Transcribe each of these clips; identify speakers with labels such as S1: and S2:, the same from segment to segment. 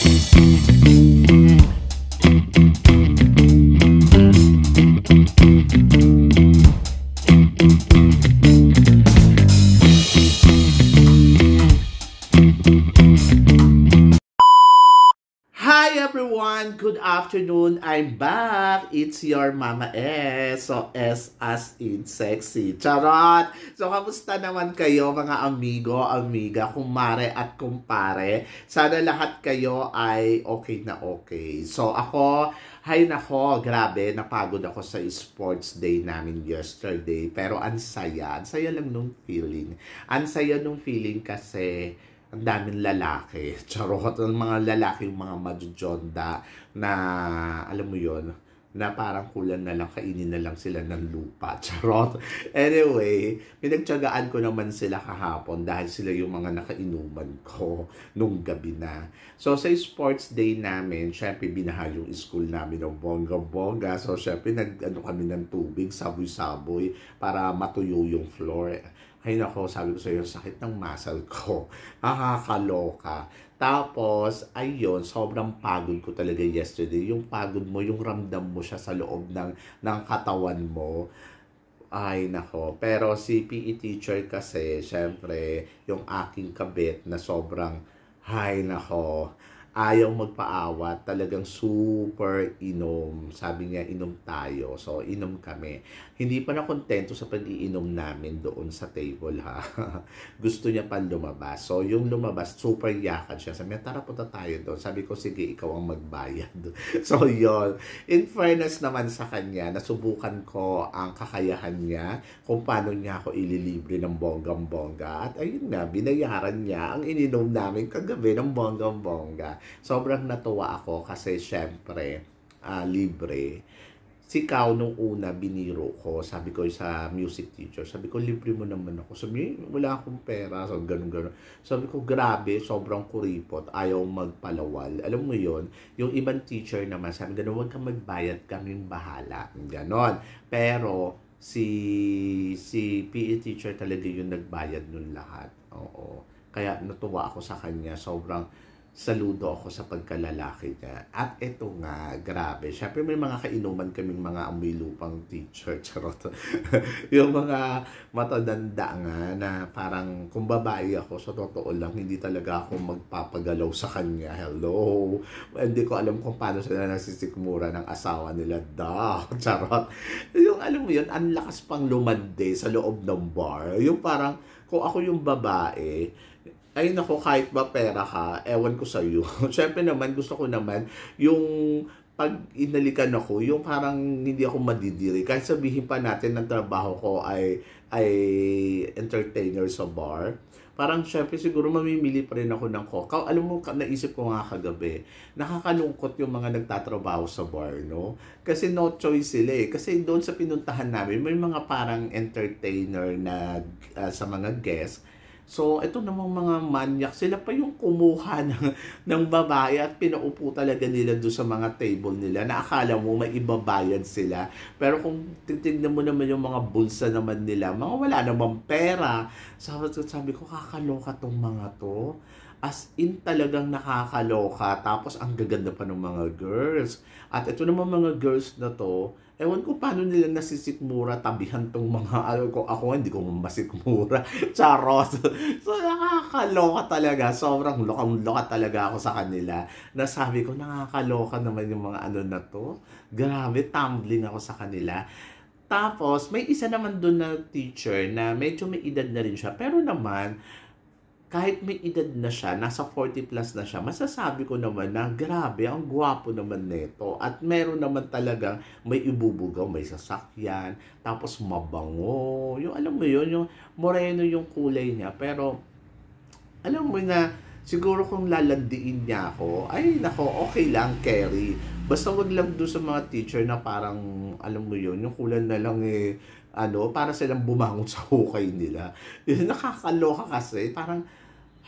S1: Hi everyone! Good afternoon! I'm back! It's your Mama S. So, S as in sexy. Charot! So, kamusta naman kayo mga amigo, amiga, kumare at kumpare? Sana lahat kayo ay okay na okay. So, ako, hay nako, grabe, napagod ako sa sports day namin yesterday. Pero ang saya lang nung feeling. Ang saya nung feeling kasi ang daming lalaki. Charot. Ang mga lalaki, yung mga majujonda na, alam mo yon, na parang kulang na lang, kainin na lang sila ng lupa. Charot. Anyway, pinagtyagaan ko naman sila kahapon dahil sila yung mga nakainuman ko nung gabi na. So, sa sports day namin, syempre binaha yung school namin ng bongga-bongga. So, syempre nag-ano kami ng tubig, saboy-saboy para matuyo yung floor. Ay nako, sabi ko sa iyo, sakit ng muscle ko. Nakakaloka. Tapos, ayun, sobrang pagod ko talaga yesterday. Yung pagod mo, yung ramdam mo siya sa loob ng katawan mo. Ay nako. Pero si PE teacher kasi, syempre, yung aking kabit na sobrang, ay nako, ayaw magpaawat, talagang super inom. Sabi niya, inom tayo. So, inom kami. Hindi pa na kontento sa pag-iinom namin doon sa table, ha. Gusto niya pa lumabas. So, yung lumabas, super yakad siya. Sabi niya, tara punta tayo doon. Sabi ko, sige, ikaw ang magbayad. So, yon. In fairness naman sa kanya, nasubukan ko ang kakayahan niya kung paano niya ako ililibre ng bonggang-bongga. At ayun nga, binayaran niya ang ininom namin kagabi ng bonggang-bongga. Sobrang natuwa ako kasi syempre, libre. Sikaw nung una biniro ko, sabi ko sa music teacher, sabi ko libre mo naman ako. Sabi niya, wala akong pera, so ganun. Sabi ko grabe, sobrang kuripot, ayaw magpalawal. Alam mo yon, yung ibang teacher naman, sabi ganun, huwag kang magbayad, kaming bahala. Ganon. Pero si PE teacher talaga yung nagbayad nun lahat. Oo. Kaya natuwa ako sa kanya, sobrang saludo ako sa pagkalalaki niya. At ito nga, grabe. Siyempre may mga kainuman kaming mga amoy lupang teacher. Charot. Yung mga matadanda nga na parang kung babae ako, sa totoo lang, hindi talaga ako magpapagalaw sa kanya. Hello. Hindi ko alam kung paano sila nasisikmura ng asawa nila. Charot. Yung alam mo yun, ang lakas pang lumande sa loob ng bar. Yung parang, kung ako yung babae, ay nako, kahit ba pera ka, ewan ko sa iyo. Syempre naman, gusto ko naman yung pag inalikan ako, yung parang hindi ako madidiri. Kahit sabihin pa natin ng trabaho ko ay entertainer sa bar, parang syempre siguro mamimili pa rin ako ng coke. Alam mo, naisip ko nga kagabi, nakakalungkot yung mga nagtatrabaho sa bar, no? Kasi no choice sila eh. Kasi doon sa pinuntahan namin, may mga parang entertainer na sa mga guests. So, ito namang mga manyak, sila pa yung kumuha ng babae at pinaupo talaga nila doon sa mga table nila na akala mo may ibabayad sila. Pero kung titignan mo naman yung mga bulsa naman nila, mga wala namang pera. Sabi ko, kakaloka tong mga to. As in talagang nakakaloka. Tapos ang gaganda pa ng mga girls. At ito naman mga girls na to, ewan ko paano nila nasisikmura, tabihan tong mga, ako hindi ko masikmura. Charot. So, nakakaloka talaga. Sobrang lokang-loka talaga ako sa kanila. Nasabi ko, nakakaloka naman yung mga ano na to. Grabe, tumbling ako sa kanila. Tapos, may isa naman doon na teacher na medyo may edad na rin siya. Pero naman, kahit may edad na siya, nasa 40 plus na siya, masasabi ko naman na grabe, ang gwapo naman nito. At meron naman talagang may ibubugaw, may sasakyan, tapos mabango. Yung alam mo yun, yung moreno yung kulay niya. Pero alam mo na, siguro kung lalandiin niya ako, ay nako, okay lang, carry. Basta wag lang doon sa mga teacher na parang, alam mo yun, yung kulay na lang para silang bumangon sa hukay nila. Nakakaloka kasi, parang,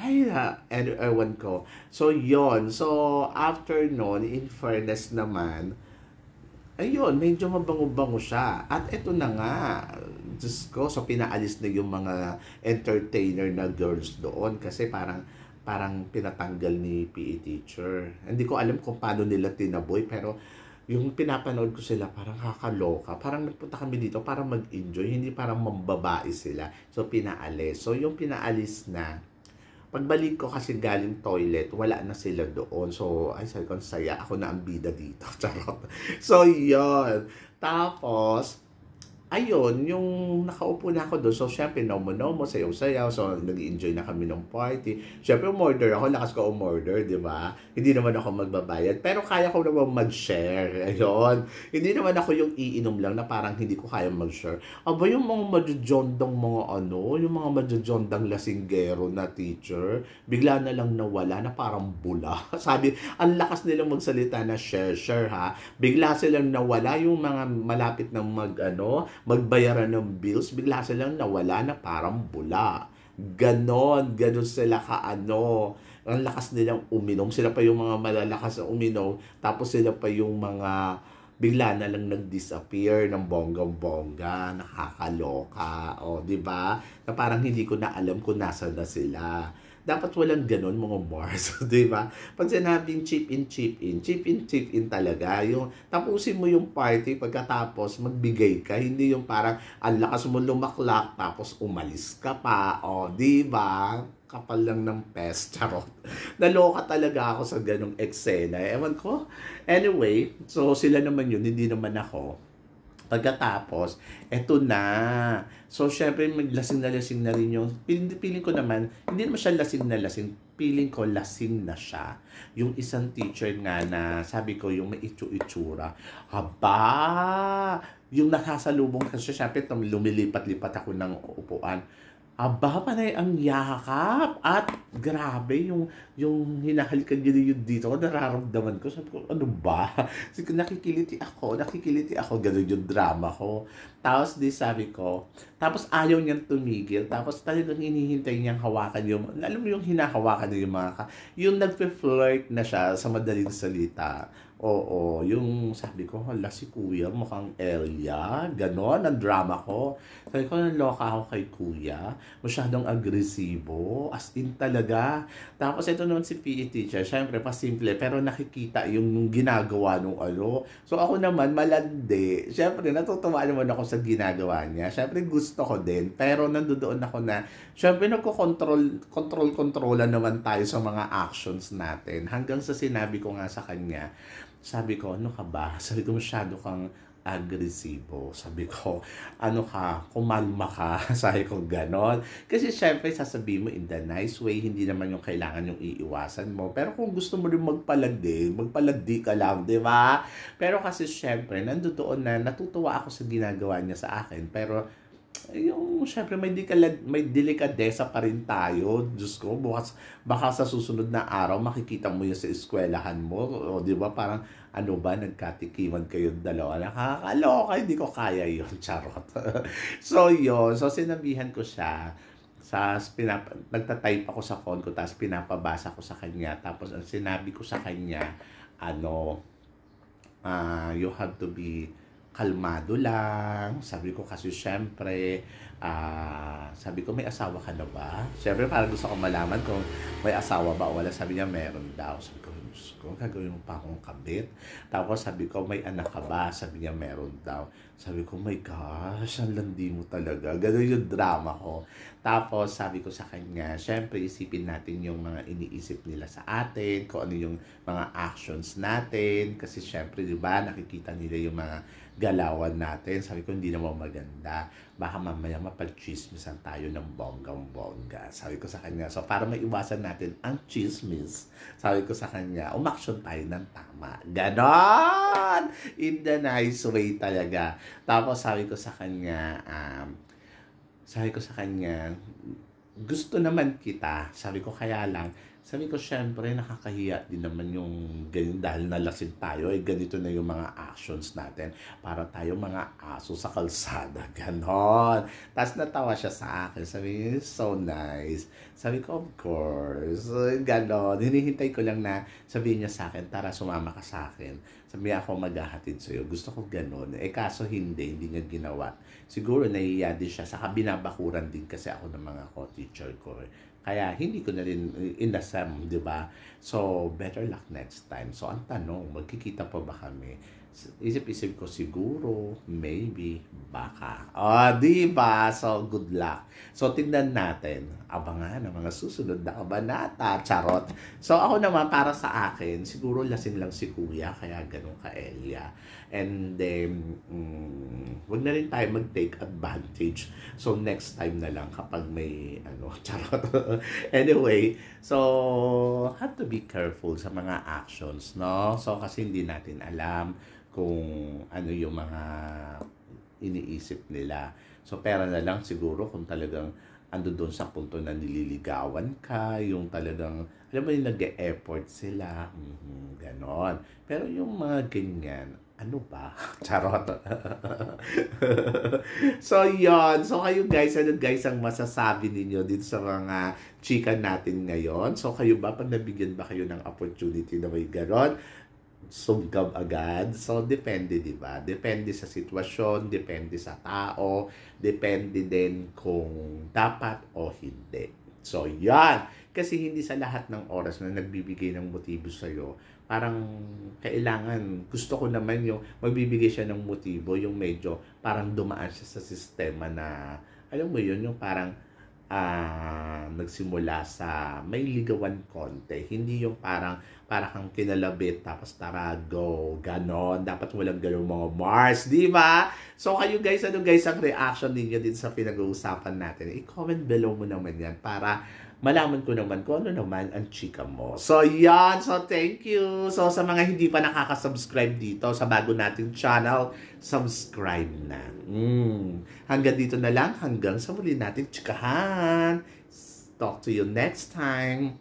S1: ewan ko. So, yon. So, after nun, in fairness naman, ayun, medyo mabango-bango siya. At eto na nga, Diyos ko, so pinaalis na yung mga entertainer na girls doon kasi parang parang pinatanggal ni PE teacher. Hindi ko alam kung paano nila tinaboy, pero yung pinapanood ko sila parang kakaloka. Parang nagpunta kami dito para mag-enjoy, hindi parang mambabae sila. So, pinaalis. So, yung pinaalis na, pagbalik ko kasi galing toilet, wala na sila doon. So, ay, sabi ko, saya. Ako na ang bida dito. Charot. So, yun. Tapos, ayun, yung nakaupo na ako doon. So, syempre, nomo-nomo, sayaw-sayaw. So, nag-enjoy na kami ng party. Syempre, umorder ako. Lakas ko umorder, di ba? Hindi naman ako magbabayad. Pero kaya ko naman mag-share. Ayun. Hindi naman ako yung iinom lang na parang hindi ko kaya mag-share. Aba, yung mga majojondang mga yung mga majojondang lasinggero na teacher, bigla na lang nawala na parang bula. Sabi, ang lakas nilang magsalita na share, ha? Bigla silang nawala yung mga malapit ng magbayaran ng bills, bigla silang nawala na parang bula. Ganon sila ang lakas nilang uminom. Sila pa yung mga malalakas na uminom, tapos sila pa yung mga bigla na lang nag-disappear ng bonggang-bongga, nakakaloka, di ba? Na parang hindi ko na alam kung nasa na sila. Dapat walang ganon mga Mars, di ba? Pag sinabing chip in talaga. Yung tapusin mo yung party pagkatapos magbigay ka, hindi yung parang ang lakas mo lumaklak tapos umalis ka pa, di ba? Kapal lang ng pest, charot. Naloka talaga ako sa ganong eksena. Ewan ko. Anyway, so sila naman yun, hindi naman ako. Pagkatapos, eto na. So, syempre, lasing na rin yung, feeling ko naman, hindi naman siya lasing na lasing, feeling ko lasing na siya. Yung isang teacher nga na, sabi ko, yung may itsura. Aba! Yung nakasalubong kasi, syempre, lumilipat-lipat ako ng upuan. Aba, panay ang yakap. At grabe, yung hinahalikan niya yun dito, nararamdaman ko. Sabi ko, ano ba? Nakikiliti ako, ganun yung drama ko. Tapos sabi ko, tapos ayaw niyang tumigil. Tapos talagang hinihintay niyang hawakan yung, alam mo yung hinahawakan niya yung yung nagpe-flirt na siya sa madaling salita. Oo, yung sabi ko, hala si kuya, mukhang Elia, ganon, ang drama ko. Sabi ko, naloka ako kay kuya, masyadong agresibo, as in talaga. Tapos ito naman si PE teacher, syempre pasimple, pero nakikita yung ginagawa nung So ako naman, malandi. Syempre, natutuwa naman ako sa ginagawa niya. Syempre, gusto ko din, pero nandoon ako na, syempre, nagko-control-controlan naman tayo sa mga actions natin. Hanggang sa sinabi ko nga sa kanya, sabi ko, ano ka ba? Sabi ko, masyado kang agresibo. Sabi ko, ano ka, kumalma ka. Sabi ko, ganon. Kasi syempre, sasabihin mo in the nice way, hindi naman yung kailangan yung iiwasan mo. Pero kung gusto mo rin magpalagdi ka lang, di ba? Pero kasi syempre, nandoon na natutuwa ako sa ginagawa niya sa akin. Pero, yung syempre may delikadesa pa rin tayo. Diyos ko, baka sa susunod na araw makikita mo yun sa eskwelahan mo, o di ba parang ano ba, nagkatikiman kayong dalawa, nakakaloka, hindi ko kaya yun, charot. So yun, so sinabihan ko siya, nagtatype ako sa phone ko, tapos pinapabasa ko sa kanya, tapos ang sinabi ko sa kanya, you have to be kalmado lang. Sabi ko kasi syempre, sabi ko, may asawa ka na ba? Syempre parang gusto ko malaman kung may asawa ba o wala. Sabi niya, meron daw. Sabi ko, gagawin mo pa akong kabit. Tapos sabi ko, may anak ka ba? Sabi niya, meron daw. Sabi ko, my gosh, ang landi mo talaga. Ganun yung drama ko. Tapos sabi ko sa kanya, syempre isipin natin yung mga iniisip nila sa atin, kung ano yung mga actions natin. Kasi syempre, di ba, nakikita nila yung mga galawan natin. Sabi ko, hindi naman maganda. Baka mamaya mapag-chismisan tayo ng bonggang-bongga. Sabi ko sa kanya, so para maiwasan natin ang chismis, sabi ko sa kanya, umaksyon tayo ng tama. Ganon! In the nice way talaga. Tapos sabi ko sa kanya, gusto naman kita. Sabi ko, kaya lang, sabi ko, syempre, nakakahiya din naman yung ganyan dahil nalasing tayo, ganito na yung mga actions natin. Para tayo mga aso sa kalsada, ganon. Tapos natawa siya sa akin, sabi niya, so nice. Sabi ko, of course, ganon. Hinihintay ko lang na sabihin niya sa akin, tara, sumama ka sa akin. Sabi niya, ako maghahatid sa'yo. Gusto ko ganon. Kaso hindi niya ginawa. Siguro nahihiya din siya, saka binabakuran din kasi ako ng mga co-teacher ko. Kaya hindi ko na rin inasam, di ba? So, better luck next time. So, ang tanong, magkikita pa ba kami? Isip-isip ko siguro, maybe, baka. Di ba? So, good luck. So, tingnan natin. Abangan ang mga susunod na kabanata. Charot. So, ako naman, para sa akin, siguro lasing lang si Kuya, kaya ganun ka-Elia. And then, wag na rin tayo mag-take advantage. So, next time na lang kapag may, charot. Anyway, so, have to be careful sa mga actions, no? So, kasi hindi natin alam kung ano yung mga iniisip nila. So, pera na lang siguro kung talagang ando doon sa punto na nililigawan ka, yung talagang, alam mo yung nag-e-effort sila, ganon. Pero yung mga ganyan, ano ba? Charot. So, yon. So, kayo guys, ano guys ang masasabi ninyo dito sa mga chika natin ngayon? So, kayo ba, pag nabigyan ba kayo ng opportunity na may ganon, sumgab agad? So, depende, di ba? Depende sa sitwasyon, depende sa tao, depende din kung dapat o hindi. So, yan. Kasi hindi sa lahat ng oras na nagbibigay ng motibo sa'yo, parang kailangan, gusto ko naman yung magbibigay siya ng motibo, yung medyo parang dumaan siya sa sistema na, alam mo yun, yung parang nagsimula sa may ligawan konti. Hindi yung parang kang kinalabit tapos tara go, ganon. Dapat walang ganong mga Mars, di ba? So kayo guys, ano guys ang reaction ninyo din sa pinag-uusapan natin? I-comment below mo naman yan para malaman ko naman kung ano naman ang chika mo. So, yan. So, thank you. So, sa mga hindi pa nakaka-subscribe dito sa bago nating channel, subscribe na. Hanggang dito na lang. Hanggang sa muli nating chikahan. Talk to you next time.